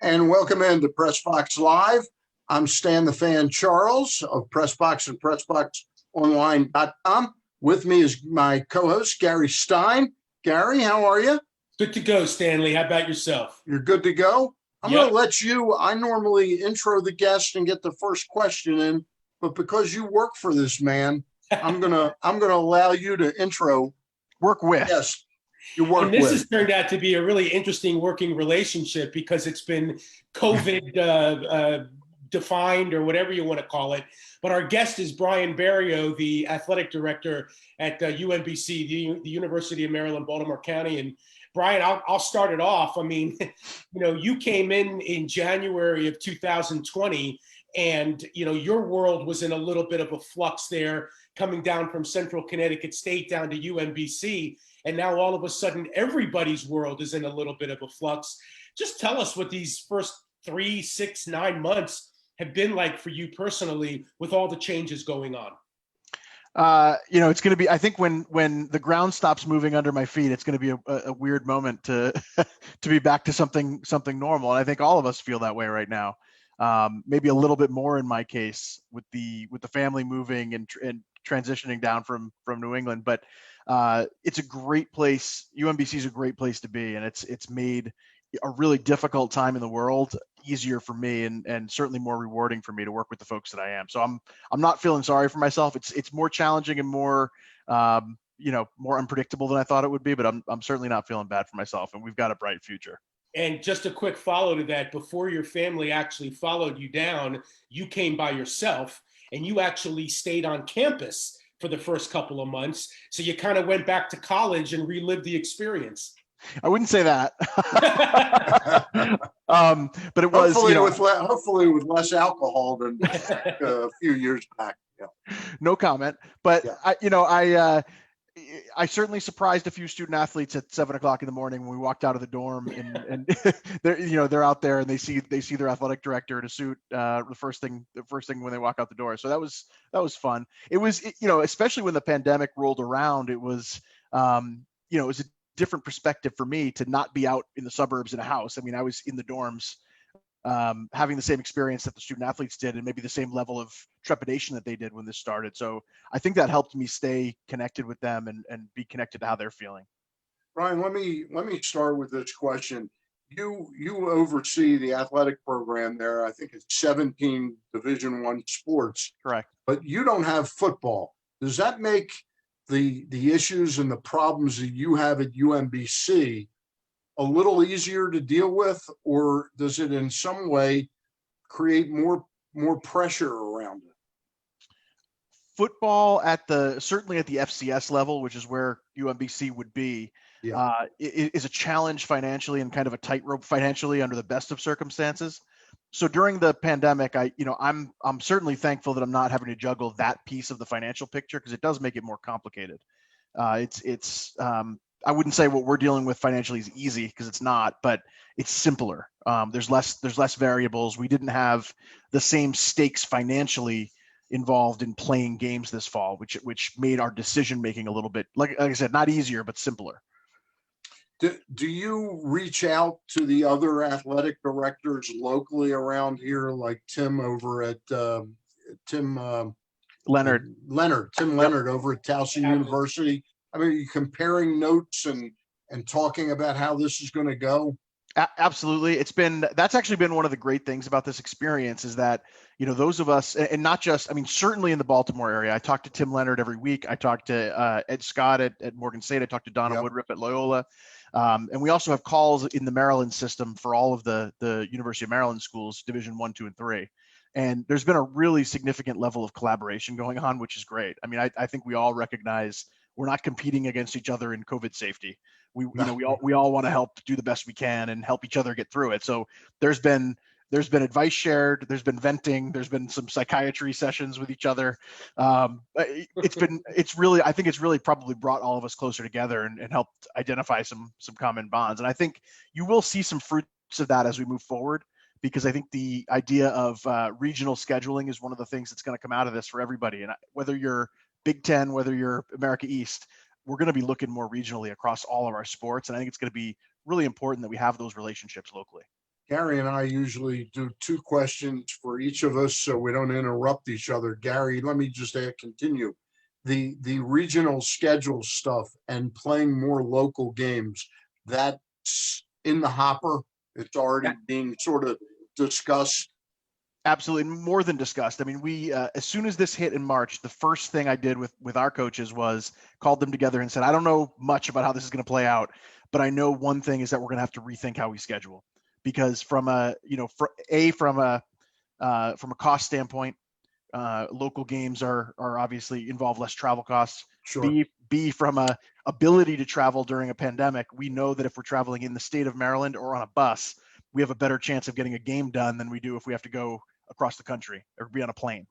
And welcome into PressBox Live. I'm Stan the Fan Charles of PressBox and PressBoxOnline.com. With me is my co-host, Gary Stein. Gary, how are you? Good to go, Stanley. How about yourself? You're good to go? I'm Yep. going to let you, I normally intro the guest and get the first question in, but because you work for this man, I'm going to allow you to intro. Work with. Yes. You work And this with. has turned out to be a really interesting working relationship because it's been COVID defined or whatever you want to call it. But our guest is Brian Barrio, the athletic director at UMBC, the University of Maryland, Baltimore County. And Brian, I'll start it off. I mean, you came in January of 2020, and your world was in a little bit of a flux there, coming down from Central Connecticut State down to UMBC. And now all of a sudden, everybody's world is in a little bit of a flux. Just tell us what these first 3, 6, 9 months have been like for you personally with all the changes going on. It's going to be, I think when the ground stops moving under my feet, it's going to be a weird moment to to be back to something normal. And I think all of us feel that way right now. Maybe a little bit more in my case with the family moving and transitioning down from New England, but it's a great place. UMBC is a great place to be, and it's made a really difficult time in the world easier for me and certainly more rewarding for me to work with the folks that I am. So I'm not feeling sorry for myself. It's more challenging and more more unpredictable than I thought it would be, but I'm certainly not feeling bad for myself, and we've got a bright future. And just a quick follow to that, before your family actually followed you down, you came by yourself and you actually stayed on campus for the first couple of months. So you kind of went back to college and relived the experience. I wouldn't say that. But it was hopefully with less alcohol than a few years back. Yeah. No comment. But yeah. I certainly surprised a few student athletes at 7:00 in the morning when we walked out of the dorm, and they're out there and they see their athletic director in a suit the first thing when they walk out the door. So that was fun. It was especially when the pandemic rolled around, it was it was a different perspective for me to not be out in the suburbs in a house. I mean, I was in the dorms, having the same experience that the student athletes did, and maybe the same level of trepidation that they did when this started. So I think that helped me stay connected with them and be connected to how they're feeling. Brian, let me start with this question. You oversee the athletic program there. I think it's 17 Division I sports. Correct. But you don't have football. Does that make the issues and the problems that you have at UMBC a little easier to deal with, or does it in some way create more pressure around it? Football certainly at the FCS level, which is where UMBC would be, is a challenge financially and kind of a tightrope financially under the best of circumstances. So during the pandemic, I'm certainly thankful that I'm not having to juggle that piece of the financial picture, because it does make it more complicated. I wouldn't say what we're dealing with financially is easy, because it's not, but it's simpler. There's less variables. We didn't have the same stakes financially involved in playing games this fall, which made our decision making a little bit, like I said, not easier, but simpler. Do you reach out to the other athletic directors locally around here, like Tim over at Tim Leonard over at Towson University? I mean, are you comparing notes and talking about how this is going to go? Absolutely. That's actually been one of the great things about this experience, is that, those of us, and not just, I mean, certainly in the Baltimore area, I talk to Tim Leonard every week. I talk to Ed Scott at Morgan State. I talk to Donna Woodruff at Loyola. And we also have calls in the Maryland system for all of the University of Maryland schools, Division I, II, and III. And there's been a really significant level of collaboration going on, which is great. I mean, I think we all recognize we're not competing against each other in COVID safety. We all want to help do the best we can and help each other get through it. So there's been advice shared, there's been venting, there's been some psychiatry sessions with each other. I think it's really probably brought all of us closer together and helped identify some common bonds. And I think you will see some fruits of that as we move forward, because I think the idea of regional scheduling is one of the things that's going to come out of this for everybody. And whether you're Big Ten, whether you're America East, we're going to be looking more regionally across all of our sports. And I think it's going to be really important that we have those relationships locally. Gary and I usually do 2 questions for each of us so we don't interrupt each other. Gary, let me just continue. The regional schedule stuff and playing more local games, that's in the hopper. It's already being sort of discussed. Absolutely, more than discussed. I mean, we as soon as this hit in March, the first thing I did with our coaches was called them together and said, I don't know much about how this is going to play out, but I know one thing is that we're going to have to rethink how we schedule, because from a from a cost standpoint, local games are obviously involve less travel costs. Sure. B from a ability to travel during a pandemic, we know that if we're traveling in the state of Maryland or on a bus, we have a better chance of getting a game done than we do if we have to go across the country or be on a plane,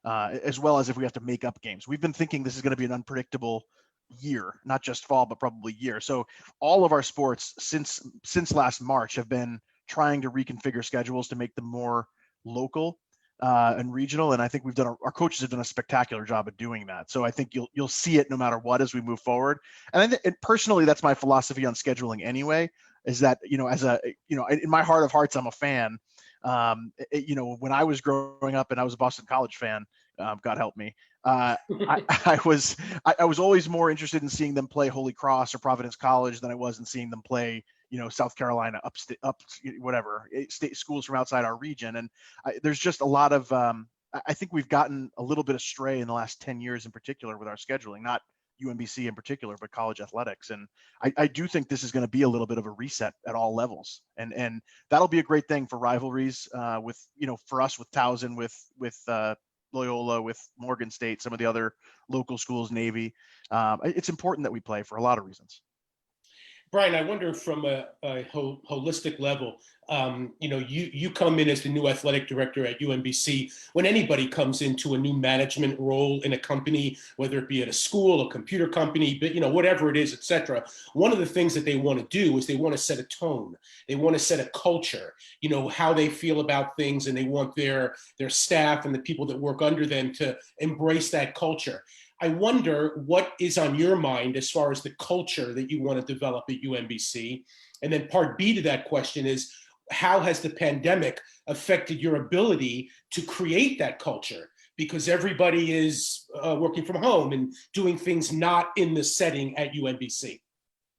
as well as if we have to make up games. We've been thinking this is going to be an unpredictable year, not just fall, but probably year. So all of our sports since last March have been trying to reconfigure schedules to make them more local and regional. And I think our coaches have done a spectacular job of doing that. So I think you'll see it no matter what as we move forward. And personally, that's my philosophy on scheduling anyway, is that, in my heart of hearts, I'm a fan. When I was growing up and I was a Boston College fan, God help me, I was always more interested in seeing them play Holy Cross or Providence College than I was in seeing them play, South Carolina, state schools from outside our region. And there's just a lot of, I think we've gotten a little bit astray in the last 10 years in particular with our scheduling, not UMBC in particular, but college athletics. And I do think this is going to be a little bit of a reset at all levels. And that'll be a great thing for rivalries for us with Towson, with Loyola, with Morgan State, some of the other local schools, Navy. It's important that we play for a lot of reasons. Brian, I wonder from a holistic level, you come in as the new athletic director at UMBC. When anybody comes into a new management role in a company, whether it be at a school, a computer company, but whatever it is, et cetera, one of the things that they want to do is they want to set a tone. They want to set a culture, how they feel about things, and they want their staff and the people that work under them to embrace that culture. I wonder what is on your mind as far as the culture that you want to develop at UMBC. And then part B to that question is, how has the pandemic affected your ability to create that culture? Because everybody is working from home and doing things not in the setting at UMBC.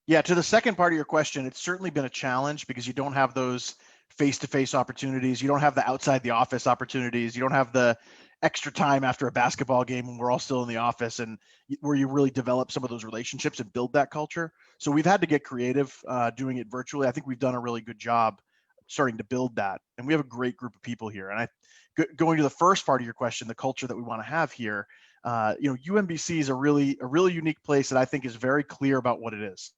Yeah, to the second part of your question, it's certainly been a challenge because you don't have those face-to-face opportunities. You don't have the outside the office opportunities. You don't have the extra time after a basketball game when we're all still in the office, and where you really develop some of those relationships and build that culture. So we've had to get creative doing it virtually. I think we've done a really good job starting to build that. And we have a great group of people here. And going to the first part of your question, the culture that we want to have here, UMBC is a really unique place that I think is very clear about what it is.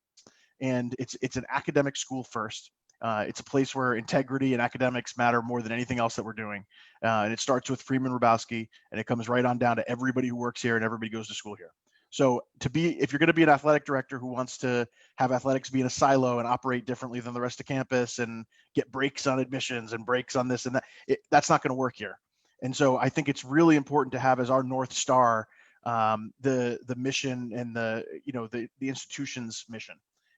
And it's an academic school first. It's a place where integrity and academics matter more than anything else that we're doing. And it starts with Freeman Hrabowski, and it comes right on down to everybody who works here and everybody goes to school here. So if you're going to be an athletic director who wants to have athletics be in a silo and operate differently than the rest of campus and get breaks on admissions and breaks on this and that, that's not going to work here. And so I think it's really important to have as our North Star the mission and the institution's mission.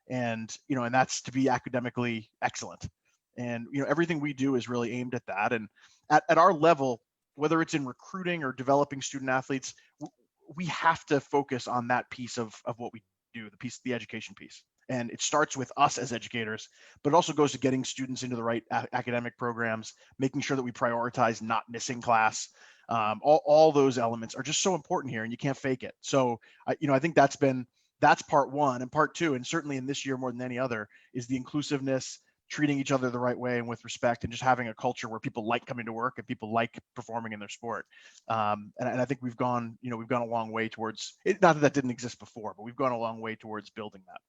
And that's to be academically excellent. And everything we do is really aimed at that. And at our level, whether it's in recruiting or developing student athletes, we have to focus on that piece of what we do, the education piece. And it starts with us as educators, but it also goes to getting students into the right academic programs, making sure that we prioritize not missing class. All those elements are just so important here, and you can't fake it. So I think that's part one. And part two, and certainly in this year more than any other, is the inclusiveness, treating each other the right way and with respect, and just having a culture where people like coming to work and people like performing in their sport. And I think we've gone a long way towards it. Not that didn't exist before, but we've gone a long way towards building that.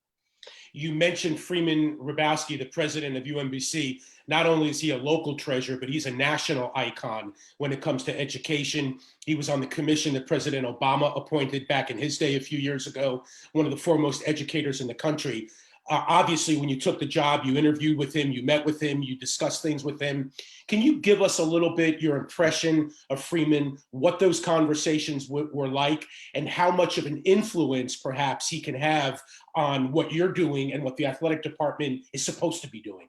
You mentioned Freeman Hrabowski, the president of UMBC. Not only is he a local treasure, but he's a national icon when it comes to education. He was on the commission that President Obama appointed back in his day a few years ago, one of the foremost educators in the country. Obviously, when you took the job, you interviewed with him, you met with him, you discussed things with him. Can you give us a little bit your impression of Freeman, what those conversations were like, and how much of an influence perhaps he can have on what you're doing and what the athletic department is supposed to be doing?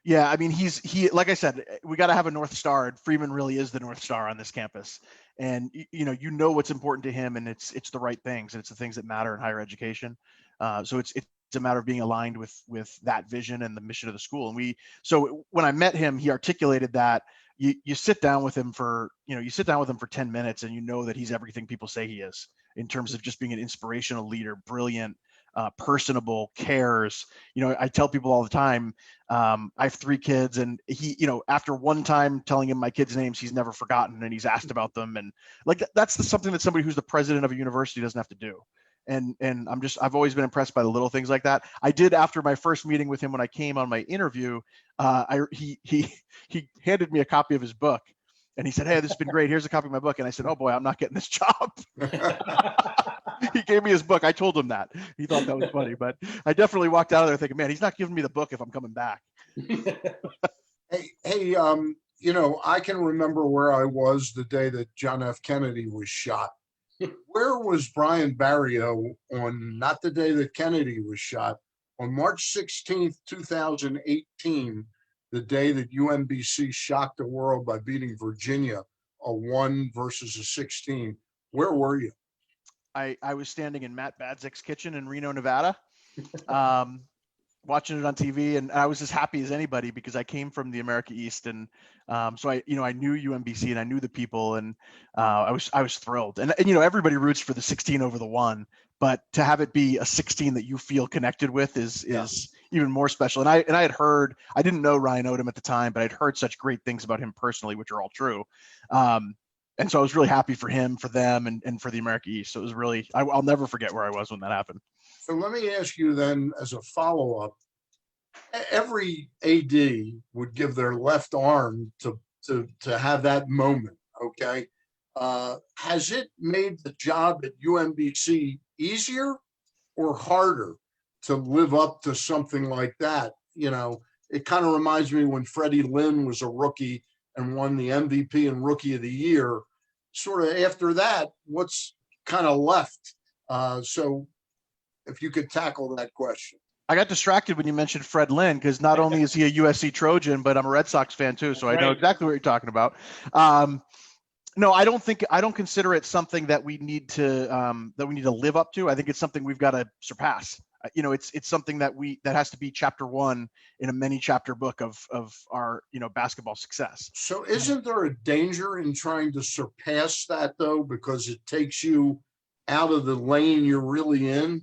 Yeah, I mean, he like I said, we got to have a North Star, and Freeman really is the North Star on this campus. And you know what's important to him, and it's the right things, and it's the things that matter in higher education. So it's a matter of being aligned with that vision and the mission of the school. And so when I met him, he articulated that you sit down with him for 10 minutes, and you know that he's everything people say he is in terms of just being an inspirational leader, brilliant, personable, cares. I tell people all the time, I have 3 kids, and he, after one time telling him my kids' names, he's never forgotten, and he's asked about them. And like, that's something that somebody who's the president of a university doesn't have to do. And I've always been impressed by the little things like that. I did, after my first meeting with him, when I came on my interview, he handed me a copy of his book, and he said, "Hey, this has been great. Here's a copy of my book." And I said, "Oh boy, I'm not getting this job." He gave me his book. I told him that. He thought that was funny, but I definitely walked out of there thinking, man, he's not giving me the book if I'm coming back. Hey, I can remember where I was the day that John F. Kennedy was shot. Where was Brian Barrio on, not the day that Kennedy was shot, on March 16th, 2018, the day that UMBC shocked the world by beating Virginia, a 1 versus a 16? Where were you? I was standing in Matt Badzik's kitchen in Reno, Nevada, watching it on TV, and I was as happy as anybody because I came from the America East, and so I knew UMBC and I knew the people, and I was thrilled. And everybody roots for the 16 over the 1, but to have it be a 16 that you feel connected with is even more special. And I had heard, I didn't know Ryan Odom at the time, but I'd heard such great things about him personally, which are all true. And so I was really happy for him, for them, and for the America East. So it was really, I'll never forget where I was when that happened. So let me ask you then, as a follow-up, every AD would give their left arm to have that moment, okay? Has it made the job at UMBC easier or harder to live up to something like that? It kind of reminds me when Freddie Lynn was a rookie and won the MVP and Rookie of the Year. Sort of after that, what's kind of left? So if you could tackle that question. I got distracted when you mentioned Fred Lynn, because not only is he a USC Trojan, but I'm a Red Sox fan too, so I know exactly what you're talking about. No, I don't consider it something that we need to live up to. I think it's something we've got to surpass. It's something that has to be chapter 1 in a many chapter book of our basketball success. So isn't there a danger in trying to surpass that though, because it takes you out of the lane you're really in?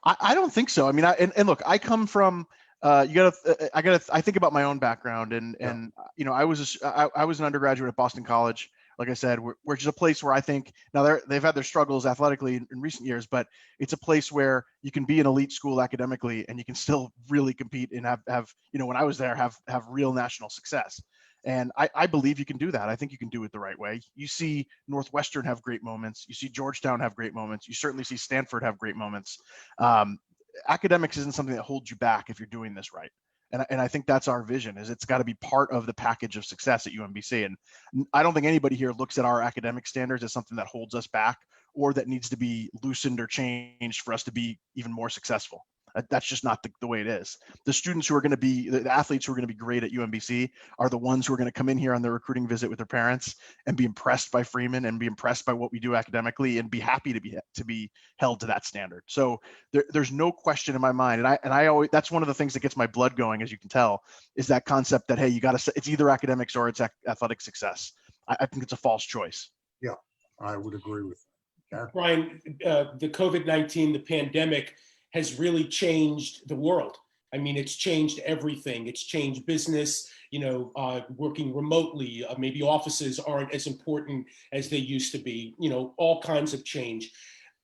I don't think so. I mean, and look, I come from I think about my own background, and I was an undergraduate at Boston College. Like I said, which is a place where I think now they've had their struggles athletically in recent years, but it's a place where you can be an elite school academically and you can still really compete and have when I was there, have real national success. And I believe you can do that. I think you can do it the right way. You see Northwestern have great moments. You see Georgetown have great moments. You certainly see Stanford have great moments. Academics isn't something that holds you back if you're doing this right. And I think that's our vision, is it's got to be part of the package of success at UMBC. And I don't think anybody here looks at our academic standards as something that holds us back or that needs to be loosened or changed for us to be even more successful. That's just not the way it is. The students who are going to be, the athletes who are going to be great at UMBC are the ones who are going to come in here on their recruiting visit with their parents and be impressed by Freeman and be impressed by what we do academically and be happy to be held to that standard. So there's no question in my mind. And I always, that's one of the things that gets my blood going, as you can tell, is that concept that, hey, you got to, it's either academics or it's athletic success. I think it's a false choice. Yeah, I would agree with that. Brian, the COVID-19, the pandemic, has really changed the world. I mean, it's changed everything. It's changed business, working remotely. Maybe offices aren't as important as they used to be, all kinds of change.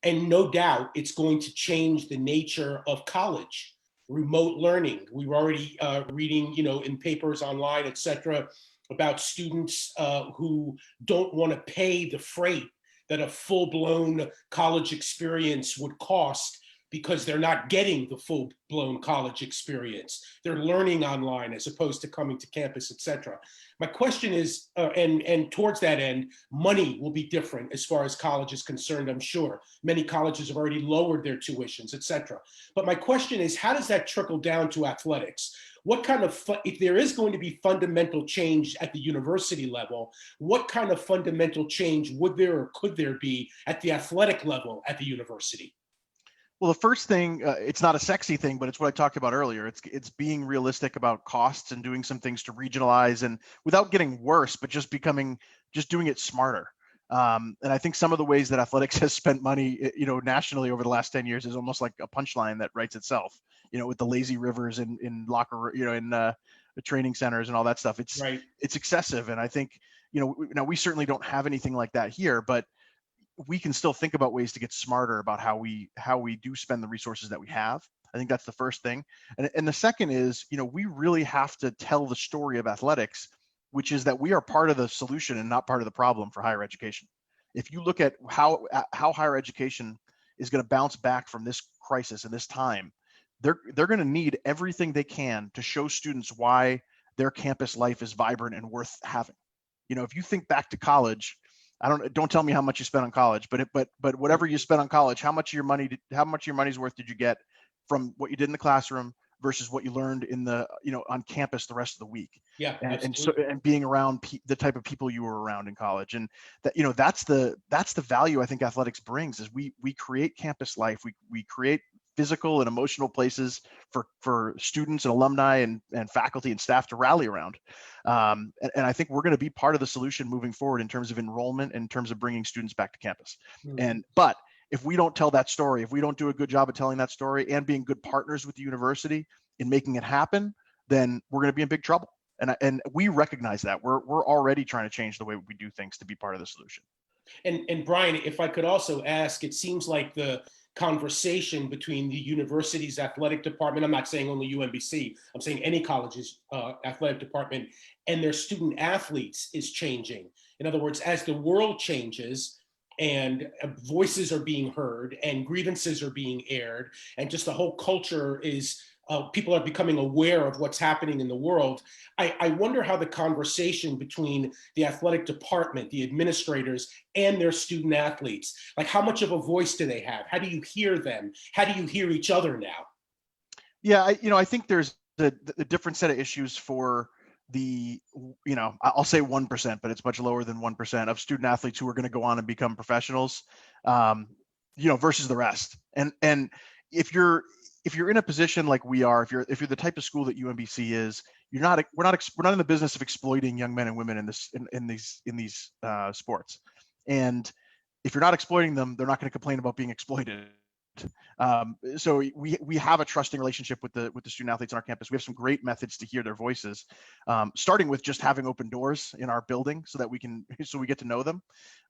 And no doubt it's going to change the nature of college, remote learning. We were already reading, in papers online, et cetera, about students who don't want to pay the freight that a full-blown college experience would cost, because they're not getting the full-blown college experience. They're learning online as opposed to coming to campus, et cetera. My question is, and towards that end, money will be different as far as college is concerned, I'm sure. Many colleges have already lowered their tuitions, et cetera. But my question is, how does that trickle down to athletics? what kind of, if there is going to be fundamental change at the university level, what kind of fundamental change would there or could there be at the athletic level at the university? Well, the first thing, it's not a sexy thing, but it's what I talked about earlier. It's being realistic about costs and doing some things to regionalize, and without getting worse, but just doing it smarter. And I think some of the ways that athletics has spent money, nationally over the last 10 years is almost like a punchline that writes itself, with the lazy rivers in locker, in the training centers and all that stuff. It's Right. It's excessive. And I think, now we certainly don't have anything like that here, but we can still think about ways to get smarter about how we do spend the resources that we have. I think that's the first thing. And the second is, we really have to tell the story of athletics, which is that we are part of the solution and not part of the problem for higher education. If you look at how higher education is going to bounce back from this crisis and this time, they're going to need everything they can to show students why their campus life is vibrant and worth having. If you think back to college, don't tell me how much you spent on college, but whatever you spent on college, how much of your money's worth did you get from what you did in the classroom versus what you learned on campus the rest of the week? Yeah, and being around the type of people you were around in college, and that that's the value I think athletics brings, is we create campus life, we create physical and emotional places for students and alumni and faculty and staff to rally around. And I think we're going to be part of the solution moving forward in terms of enrollment, in terms of bringing students back to campus. But if we don't tell that story, if we don't do a good job of telling that story and being good partners with the university in making it happen, then we're going to be in big trouble. And we recognize that. We're already trying to change the way we do things to be part of the solution. And Brian, if I could also ask, it seems like the conversation between the university's athletic department, I'm not saying only UMBC, I'm saying any college's athletic department, and their student athletes is changing. In other words, as the world changes and voices are being heard and grievances are being aired, and just the whole culture is, people are becoming aware of what's happening in the world. I wonder how the conversation between the athletic department, the administrators, and their student athletes, like how much of a voice do they have? How do you hear them? How do you hear each other now? Yeah, I think there's the different set of issues for the, I'll say 1%, but it's much lower than 1% of student athletes who are going to go on and become professionals, versus the rest. And if you're in a position like we are, if you're the type of school that UMBC is, we're not in the business of exploiting young men and women in these sports. And if you're not exploiting them, they're not going to complain about being exploited. So we have a trusting relationship with the student athletes on our campus. We have some great methods to hear their voices, starting with just having open doors in our building so we get to know them,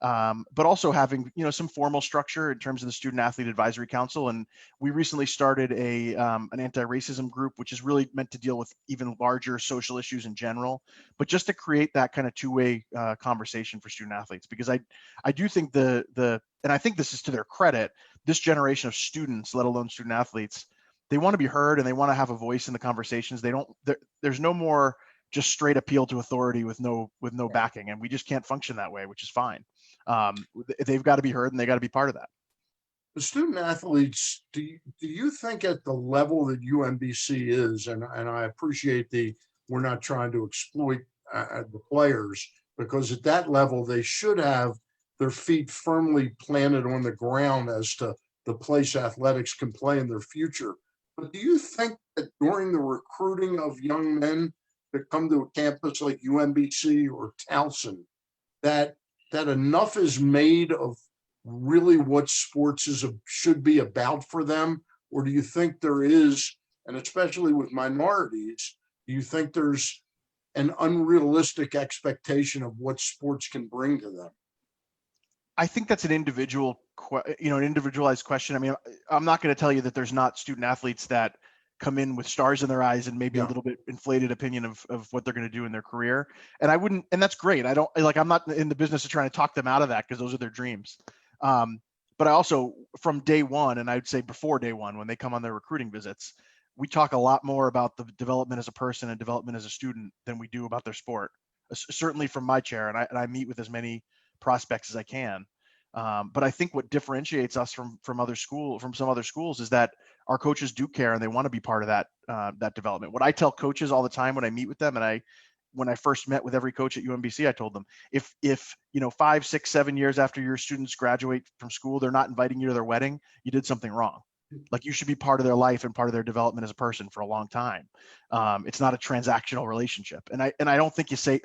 but also having some formal structure in terms of the Student Athlete Advisory Council. And we recently started an anti-racism group, which is really meant to deal with even larger social issues in general, but just to create that kind of two-way conversation for student athletes, because I do think and I think this is to their credit, this generation of students, let alone student athletes, they want to be heard and they want to have a voice in the conversations. There's no more just straight appeal to authority with no backing, and we just can't function that way, which is fine. They've got to be heard and they got to be part of that. The student athletes, do you think at the level that UMBC is, and I appreciate we're not trying to exploit the players, because at that level they should have their feet firmly planted on the ground as to the place athletics can play in their future. But do you think that during the recruiting of young men that come to a campus like UMBC or Towson, that enough is made of really what sports should be about for them? Or do you think there is, and especially with minorities, do you think there's an unrealistic expectation of what sports can bring to them? I think that's an individualized question. I mean, I'm not going to tell you that there's not student athletes that come in with stars in their eyes and maybe a little bit inflated opinion of what they're going to do in their career. And that's great. I'm not in the business of trying to talk them out of that, because those are their dreams. But I also, from day one, and I'd say before day one, when they come on their recruiting visits, we talk a lot more about the development as a person and development as a student than we do about their sport. Certainly from my chair, and I meet with as many prospects as I can. But I think what differentiates us from some other schools is that our coaches do care and they want to be part of that development. What I tell coaches all the time when I meet with them, and when I first met with every coach at UMBC, I told them, if 5, 6, 7 years after your students graduate from school, they're not inviting you to their wedding, you did something wrong. Like, you should be part of their life and part of their development as a person for a long time. It's not a transactional relationship. And I don't think you say,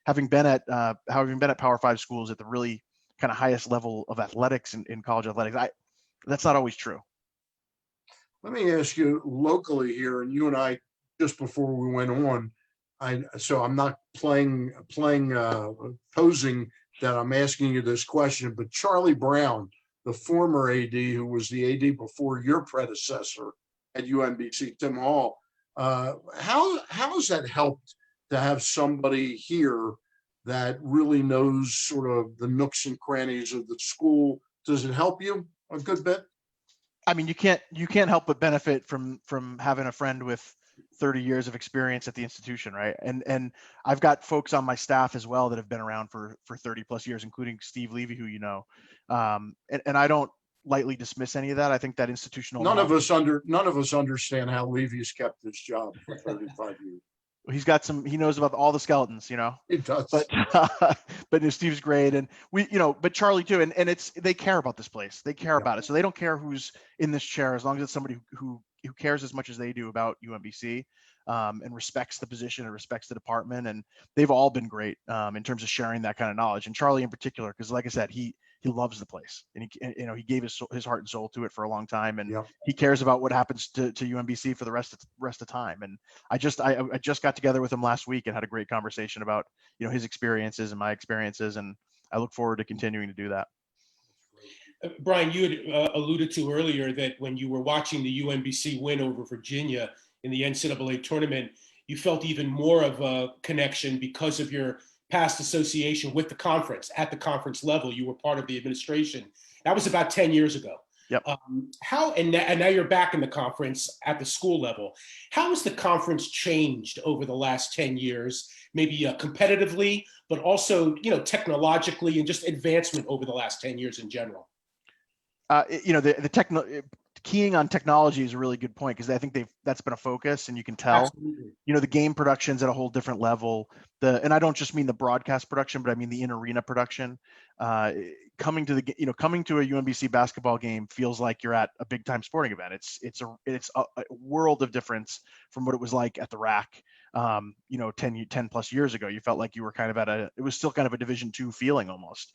having been at Power 5 schools at the really kind of highest level of athletics in college athletics, that's not always true. Let me ask you locally here, and you and I, just before we went on, so I'm not posing that I'm asking you this question, but Charlie Brown, the former AD, who was the AD before your predecessor at UMBC, Tim Hall, how has that helped to have somebody here that really knows sort of the nooks and crannies of the school? Does it help you a good bit? I mean, you can't help but benefit from having a friend with 30 years of experience at the institution, right? And I've got folks on my staff as well that have been around for 30 plus years, including Steve Levy, who you know. And I don't lightly dismiss any of that. I think that institutional none of us understand how Levy's kept his job for 35 years. He knows about all the skeletons, you know. It does. But Steve's great, and but Charlie too, and they care about this place. They care about it. So they don't care who's in this chair, as long as it's somebody who cares as much as they do about UMBC, and respects the position and respects the department. And they've all been great in terms of sharing that kind of knowledge. And Charlie in particular, because like I said, he loves the place, and he gave his heart and soul to it for a long time, and he cares about what happens to UMBC for the rest of time. And I just got together with him last week and had a great conversation about his experiences and my experiences, and I look forward to continuing to do that. Brian, you had alluded to earlier that when you were watching the UMBC win over Virginia in the NCAA tournament, you felt even more of a connection because of your past association with the conference. At the conference level, you were part of the administration. That was about 10 years ago. Yep. And now you're back in the conference at the school level. How has the conference changed over the last 10 years, maybe competitively, but also technologically, and just advancement over the last 10 years in general? Keying on technology is a really good point, because I think that's been a focus, and you can tell. Absolutely. The game production's at a whole different level. And I don't just mean the broadcast production, but I mean the in-arena production. Coming to a UMBC basketball game feels like you're at a big time sporting event. It's a world of difference from what it was like at the RAC. 10 plus years ago. You felt like you were kind of it was still kind of a Division II feeling almost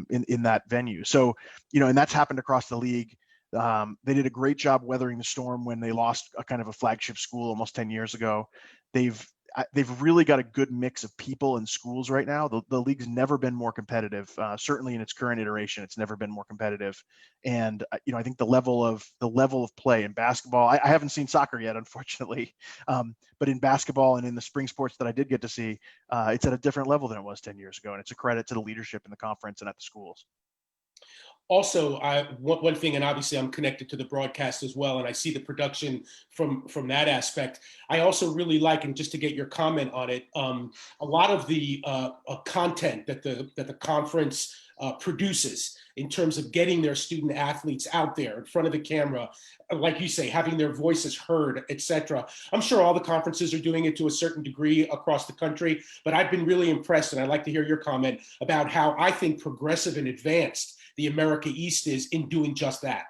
in that venue. So, and that's happened across the league. They did a great job weathering the storm when they lost a kind of a flagship school almost 10 years ago. They've really got a good mix of people and schools right now. The league's never been more competitive. Certainly in its current iteration, it's never been more competitive. And I think the level of play in basketball, I haven't seen soccer yet, unfortunately, but in basketball and in the spring sports that I did get to see, it's at a different level than it was 10 years ago. And it's a credit to the leadership in the conference and at the schools. Also, one thing, and obviously I'm connected to the broadcast as well, and I see the production from that aspect. I also really like, and just to get your comment on it, a lot of the content that the conference produces in terms of getting their student athletes out there in front of the camera, like you say, having their voices heard, etc. I'm sure all the conferences are doing it to a certain degree across the country, but I've been really impressed, and I'd like to hear your comment about how I think progressive and advanced the America East is in doing just that.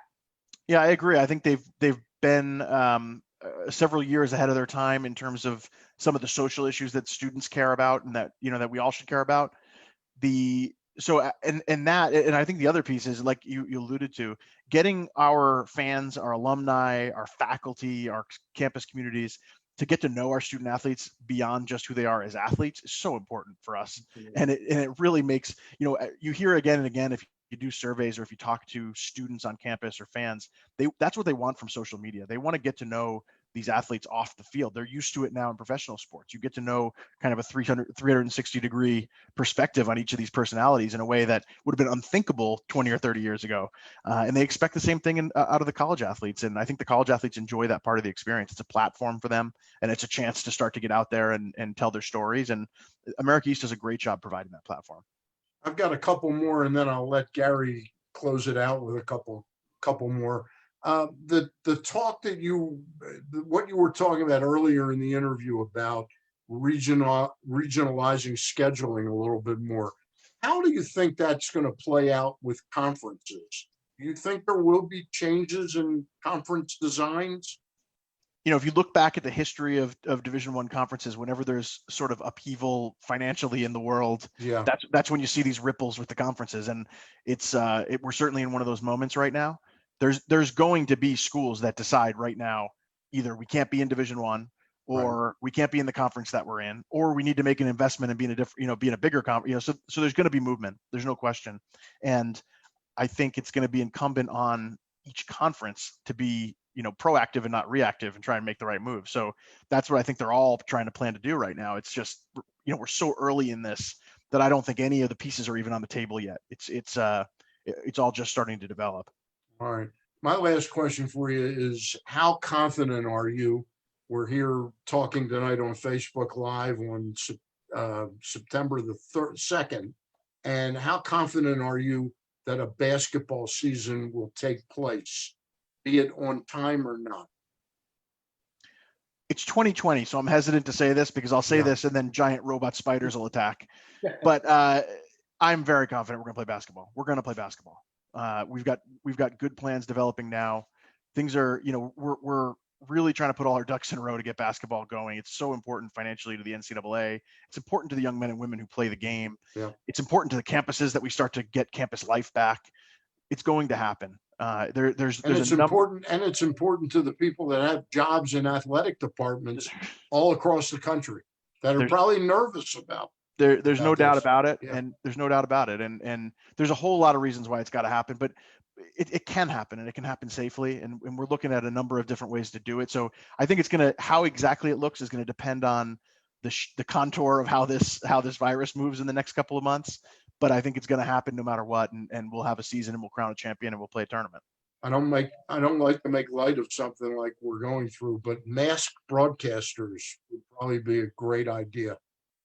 Yeah, I agree. I think they've been several years ahead of their time in terms of some of the social issues that students care about, and that that we all should care about. And I think the other piece is, like you alluded to, getting our fans, our alumni, our faculty, our campus communities to get to know our student athletes beyond just who they are as athletes is so important for us. Mm-hmm. And it really makes, you hear again and again, if you do surveys or if you talk to students on campus or fans, that's what they want from social media. They want to get to know these athletes off the field. They're used to it now in professional sports. You get to know kind of a 360 degree perspective on each of these personalities in a way that would have been unthinkable 20 or 30 years ago. And they expect the same thing out of the college athletes. And I think the college athletes enjoy that part of the experience. It's a platform for them, and it's a chance to start to get out there and tell their stories. And America East does a great job providing that platform. I've got a couple more, and then I'll let Gary close it out with a couple more. The talk that what you were talking about earlier in the interview about regionalizing scheduling a little bit more. How do you think that's going to play out with conferences? Do you think there will be changes in conference designs? If you look back at the history of Division I conferences, whenever there's sort of upheaval financially in the world, Yeah, that's when you see these ripples with the conferences. And we're certainly in one of those moments right now. There's going to be schools that decide right now, either we can't be in Division I, or we can't be in the conference that we're in, or we need to make an investment and be in a different, be in a bigger conference. So there's going to be movement. There's no question. And I think it's going to be incumbent on each conference to be, proactive and not reactive and try and make the right move. So that's what I think they're all trying to plan to do right now. It's just, we're so early in this that I don't think any of the pieces are even on the table yet. It's all just starting to develop. All right. My last question for you is, how confident are you? We're here talking tonight on Facebook Live on September the 2nd. And how confident are you that a basketball season will take place, be it on time or not? It's 2020, so I'm hesitant to say this because I'll say this and then giant robot spiders will attack. But I'm very confident we're going to play basketball. We're going to play basketball. We've got good plans developing now. Things are, we're really trying to put all our ducks in a row to get basketball going. It's so important financially to the NCAA. It's important to the young men and women who play the game. Yeah. It's important to the campuses that we start to get campus life back. It's going to happen. It's important to the people that have jobs in athletic departments all across the country that are probably nervous about. There's no doubt about it, and there's no doubt about it, and there's a whole lot of reasons why it's got to happen, but it can happen, and it can happen safely, and we're looking at a number of different ways to do it. So I think how exactly it looks is going to depend on the contour of how this virus moves in the next couple of months. But I think it's going to happen no matter what, and we'll have a season, and we'll crown a champion, and we'll play a tournament. I don't like to make light of something like we're going through, but masked broadcasters would probably be a great idea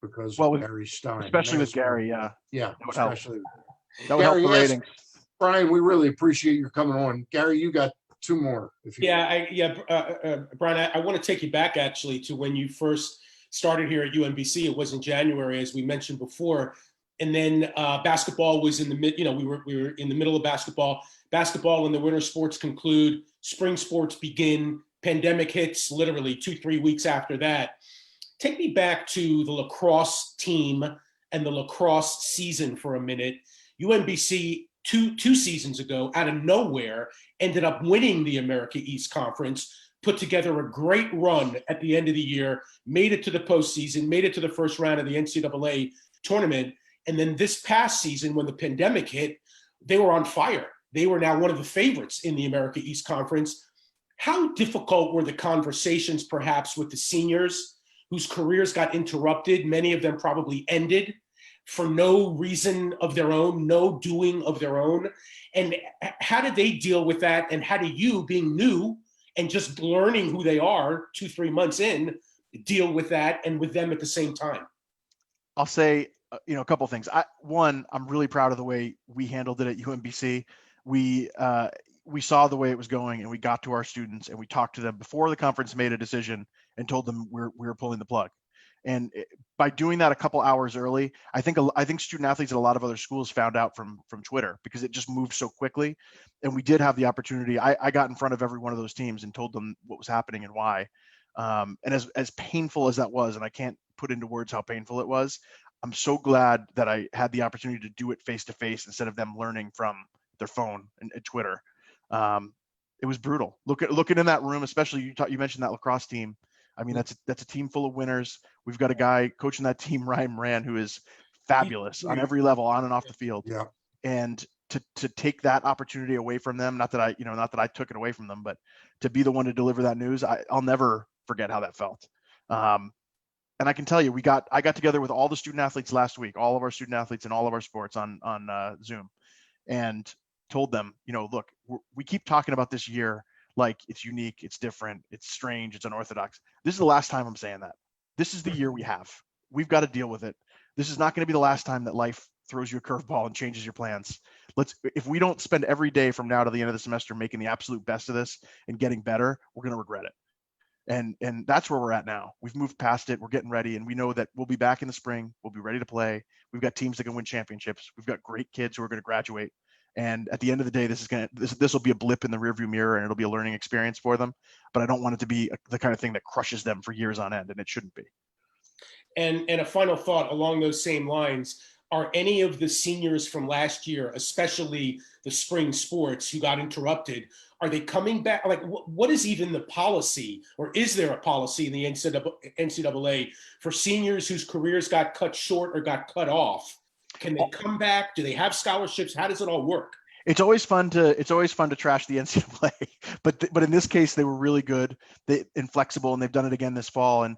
because of Gary Stein, especially with Gary. Yeah, especially that would help the ratings. Brian, we really appreciate you coming on. Gary, you got two more. Brian, I want to take you back actually to when you first started here at UMBC. It was in January, as we mentioned before. And then basketball was in the we were in the middle of basketball. Basketball and the winter sports conclude. Spring sports begin. Pandemic hits literally 2-3 weeks after that. Take me back to the lacrosse team and the lacrosse season for a minute. UMBC two seasons ago, out of nowhere, ended up winning the America East Conference, put together a great run at the end of the year, made it to the postseason, made it to the first round of the NCAA tournament. And then this past season, when the pandemic hit, they were on fire. They were now one of the favorites in the America East Conference. How difficult were the conversations perhaps with the seniors whose careers got interrupted, many of them probably ended for no reason of their own, no doing of their own? And how did they deal with that? And how do you, being new and just learning who they are 2-3 months in, deal with that and with them at the same time? I'll say, a couple of things. I'm really proud of the way we handled it at UMBC. We saw the way it was going, and we got to our students and we talked to them before the conference made a decision and told them we were pulling the plug. And by doing that a couple hours early, I think student athletes at a lot of other schools found out from Twitter, because it just moved so quickly. And we did have the opportunity. I got in front of every one of those teams and told them what was happening and why. And as painful as that was, and I can't put into words how painful it was, I'm so glad that I had the opportunity to do it face to face instead of them learning from their phone and Twitter. It was brutal. Looking in that room, especially you mentioned that lacrosse team. I mean, that's a team full of winners. We've got a guy coaching that team, Ryan Moran, who is fabulous on every level, on and off the field. Yeah. And to take that opportunity away from them, not that I took it away from them, but to be the one to deliver that news, I'll never forget how that felt. And I can tell you, I got together with all the student athletes last week, all of our student athletes in all of our sports on Zoom, and told them, look, we keep talking about this year like it's unique, it's different, it's strange, it's unorthodox. This is the last time I'm saying that. This is the year we have. We've got to deal with it. This is not going to be the last time that life throws you a curveball and changes your plans. if we don't spend every day from now to the end of the semester making the absolute best of this and getting better, we're going to regret it. And that's where we're at now. We've moved past it. We're getting ready, and we know that we'll be back in the spring. We'll be ready to play. We've got teams that can win championships. We've got great kids who are going to graduate. And at the end of the day, this will be a blip in the rearview mirror, and it'll be a learning experience for them. But I don't want it to be the kind of thing that crushes them for years on end, and it shouldn't be. And a final thought along those same lines: are any of the seniors from last year, especially the spring sports who got interrupted, are they coming back? Like, what is even the policy, or is there a policy in the NCAA for seniors whose careers got cut short or got cut off? Can they come back? Do they have scholarships? How does it all work? It's always fun to trash the NCAA, but in this case they were really good and flexible, and they've done it again this fall. And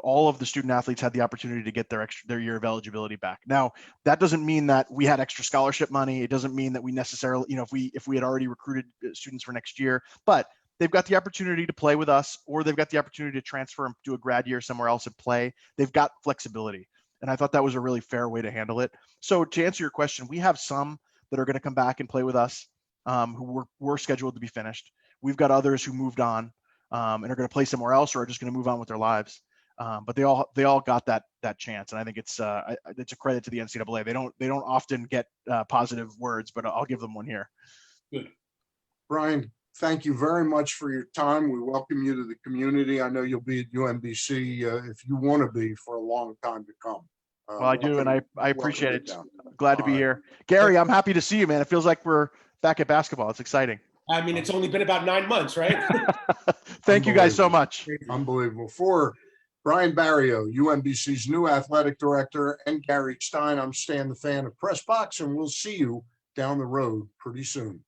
all of the student athletes had the opportunity to get their year of eligibility back. Now that doesn't mean that we had extra scholarship money. It doesn't mean that we necessarily, if we had already recruited students for next year, but they've got the opportunity to play with us, or they've got the opportunity to transfer and do a grad year somewhere else and play. They've got flexibility, and I thought that was a really fair way to handle it. So to answer your question, we have some that are going to come back and play with us, who were scheduled to be finished. We've got others who moved on and are going to play somewhere else, or are just going to move on with their lives. But they all got that chance, and I think it's a credit to the NCAA. They don't often get positive words, but I'll give them one here. Good. Brian, thank you very much for your time. We welcome you to the community. I know you'll be at UMBC if you want to be for a long time to come. Well, I do, and I appreciate it. Down. Glad to be here. Gary, I'm happy to see you, man. It feels like we're back at basketball. It's exciting. I mean, it's only been about 9 months, right? Thank you guys so much. Unbelievable. For Brian Barrio, UMBC's new athletic director, and Gary Stein, I'm Stan the Fan of Press Box, and we'll see you down the road pretty soon.